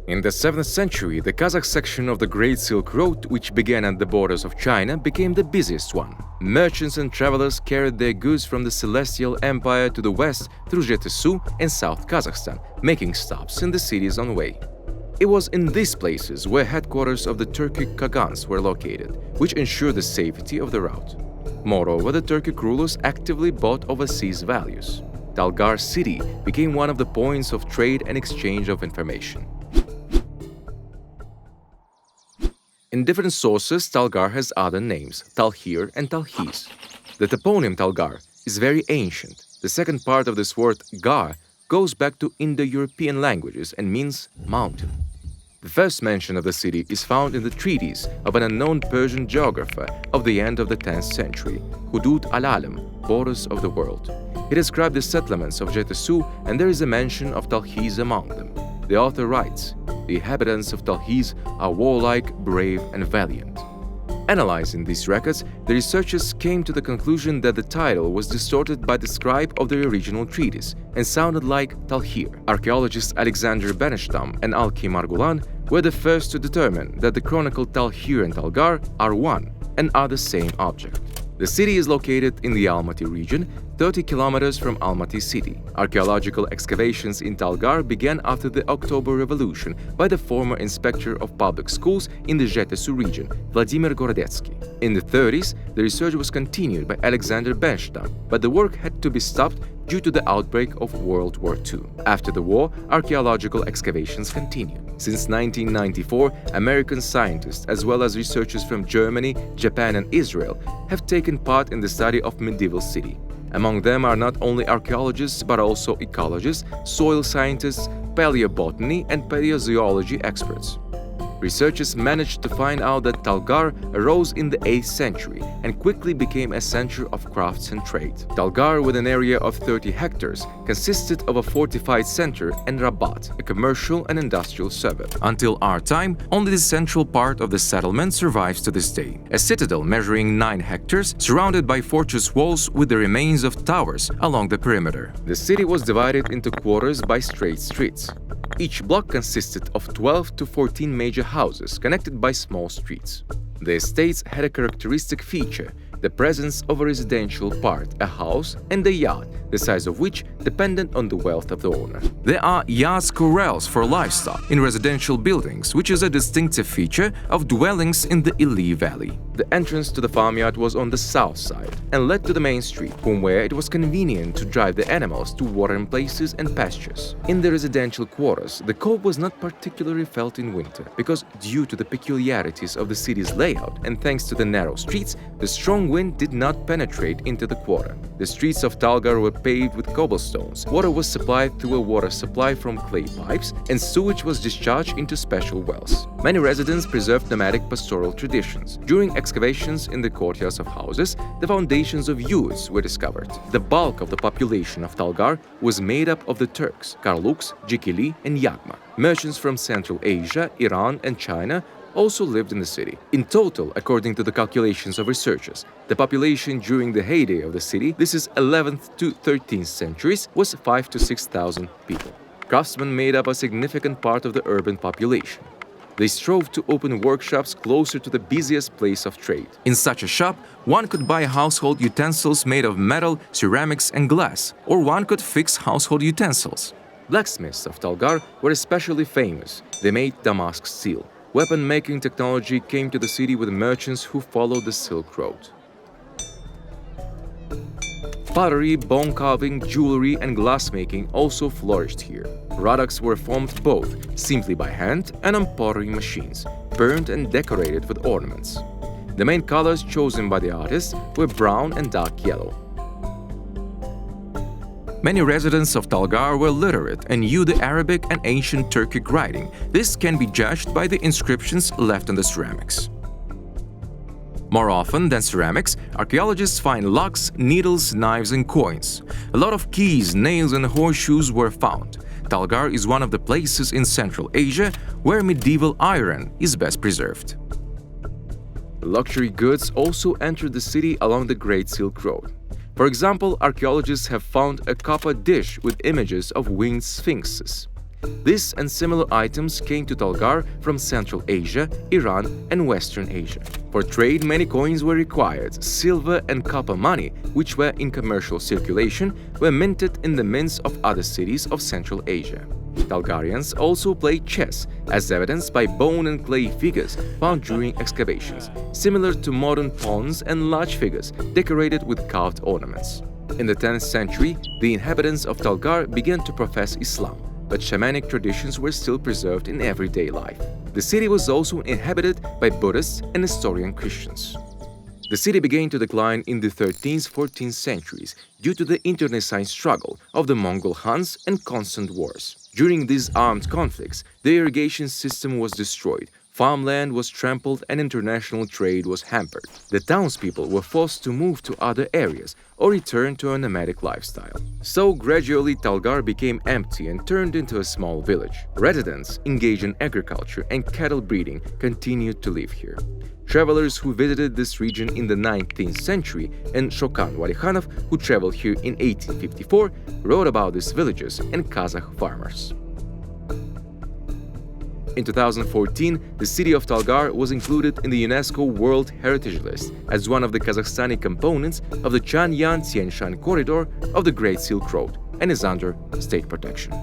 In the 7th century, the Kazakh section of the Great Silk Road, which began at the borders of China, became the busiest one. Merchants and travelers carried their goods from the Celestial Empire to the west through Jetesu and South Kazakhstan, making stops in the cities on the way. It was in these places where headquarters of the Turkic Khagans were located, which ensured the safety of the route. Moreover, the Turkic rulers actively bought overseas values. Talgar city became one of the points of trade and exchange of information. In different sources, Talgar has other names, Talhir and Talhiz. The toponym Talgar is very ancient. The second part of this word, gar, goes back to Indo-European languages and means mountain. The first mention of the city is found in the treatise of an unknown Persian geographer of the end of the 10th century, Hudud al-Alam, Borders of the World. He described the settlements of Jetesu, and there is a mention of Talhiz among them. The author writes, "The inhabitants of Talhiz are warlike, brave, and valiant." Analyzing these records, the researchers came to the conclusion that the title was distorted by the scribe of the original treatise and sounded like Talhir. Archaeologists Alexander Benestam and Alki Margulan were the first to determine that the chronicle Talhir and Talgar are one and are the same object. The city is located in the Almaty region, 30 kilometers from Almaty city. Archaeological excavations in Talgar began after the October Revolution by the former inspector of public schools in the Jetesu region, Vladimir Gorodetsky. In the 30s, the research was continued by Alexander Benestam, but the work had to be stopped due to the outbreak of World War II. After the war, archaeological excavations continued. Since 1994, American scientists, as well as researchers from Germany, Japan, and Israel, have taken part in the study of medieval city. Among them are not only archaeologists but also ecologists, soil scientists, paleobotany, and paleozoology experts. Researchers managed to find out that Talgar arose in the 8th century and quickly became a center of crafts and trade. Talgar, with an area of 30 hectares, consisted of a fortified center and Rabat, a commercial and industrial suburb. Until our time, only the central part of the settlement survives to this day, a citadel measuring 9 hectares, surrounded by fortress walls with the remains of towers along the perimeter. The city was divided into quarters by straight streets. Each block consisted of 12 to 14 major houses connected by small streets. The estates had a characteristic feature, the presence of a residential part, a house, and a yard, the size of which depended on the wealth of the owner. There are yards corrals for livestock in residential buildings, which is a distinctive feature of dwellings in the Ili Valley. The entrance to the farmyard was on the south side and led to the main street, from where it was convenient to drive the animals to watering places and pastures. In the residential quarters, the cold was not particularly felt in winter, because due to the peculiarities of the city's layout and thanks to the narrow streets, the strong wind did not penetrate into the quarter. The streets of Talgar were paved with cobblestones, water was supplied through a water supply from clay pipes, and sewage was discharged into special wells. Many residents preserved nomadic pastoral traditions. During excavations in the courtyards of houses, the foundations of yurts were discovered. The bulk of the population of Talgar was made up of the Turks, Karluks, Jikili, and Yagma. Merchants from Central Asia, Iran, and China also lived in the city. In total, according to the calculations of researchers, the population during the heyday of the city, this is 11th to 13th centuries, was 5,000 to 6,000 people. Craftsmen made up a significant part of the urban population. They strove to open workshops closer to the busiest place of trade. In such a shop, one could buy household utensils made of metal, ceramics, and glass, or one could fix household utensils. Blacksmiths of Talgar were especially famous. They made Damask steel. Weapon-making technology came to the city with merchants who followed the Silk Road. Pottery, bone carving, jewelry, and glassmaking also flourished here. Products were formed both simply by hand and on pottery machines, burned and decorated with ornaments. The main colors chosen by the artists were brown and dark yellow. Many residents of Talgar were literate and knew the Arabic and ancient Turkic writing. This can be judged by the inscriptions left on the ceramics. More often than ceramics, archaeologists find locks, needles, knives, and coins. A lot of keys, nails, and horseshoes were found. Talgar is one of the places in Central Asia where medieval iron is best preserved. Luxury goods also entered the city along the Great Silk Road. For example, archaeologists have found a copper dish with images of winged sphinxes. This and similar items came to Talgar from Central Asia, Iran, and Western Asia. For trade, many coins were required. Silver and copper money, which were in commercial circulation, were minted in the mints of other cities of Central Asia. Talgarians also played chess, as evidenced by bone and clay figures found during excavations, similar to modern pawns and large figures decorated with carved ornaments. In the 10th century, the inhabitants of Talgar began to profess Islam, but shamanic traditions were still preserved in everyday life. The city was also inhabited by Buddhists and Nestorian Christians. The city began to decline in the 13th-14th centuries due to the internecine struggle of the Mongol Huns and constant wars. During these armed conflicts, the irrigation system was destroyed, farmland was trampled, and international trade was hampered. The townspeople were forced to move to other areas or return to a nomadic lifestyle. So gradually Talgar became empty and turned into a small village. Residents engaged in agriculture and cattle breeding continued to live here. Travelers who visited this region in the 19th century and Shokan Walekhanov, who traveled here in 1854, wrote about these villages and Kazakh farmers. In 2014, the city of Talgar was included in the UNESCO World Heritage List as one of the Kazakhstani components of the Chang'an-Tianshan corridor of the Great Silk Road and is under state protection.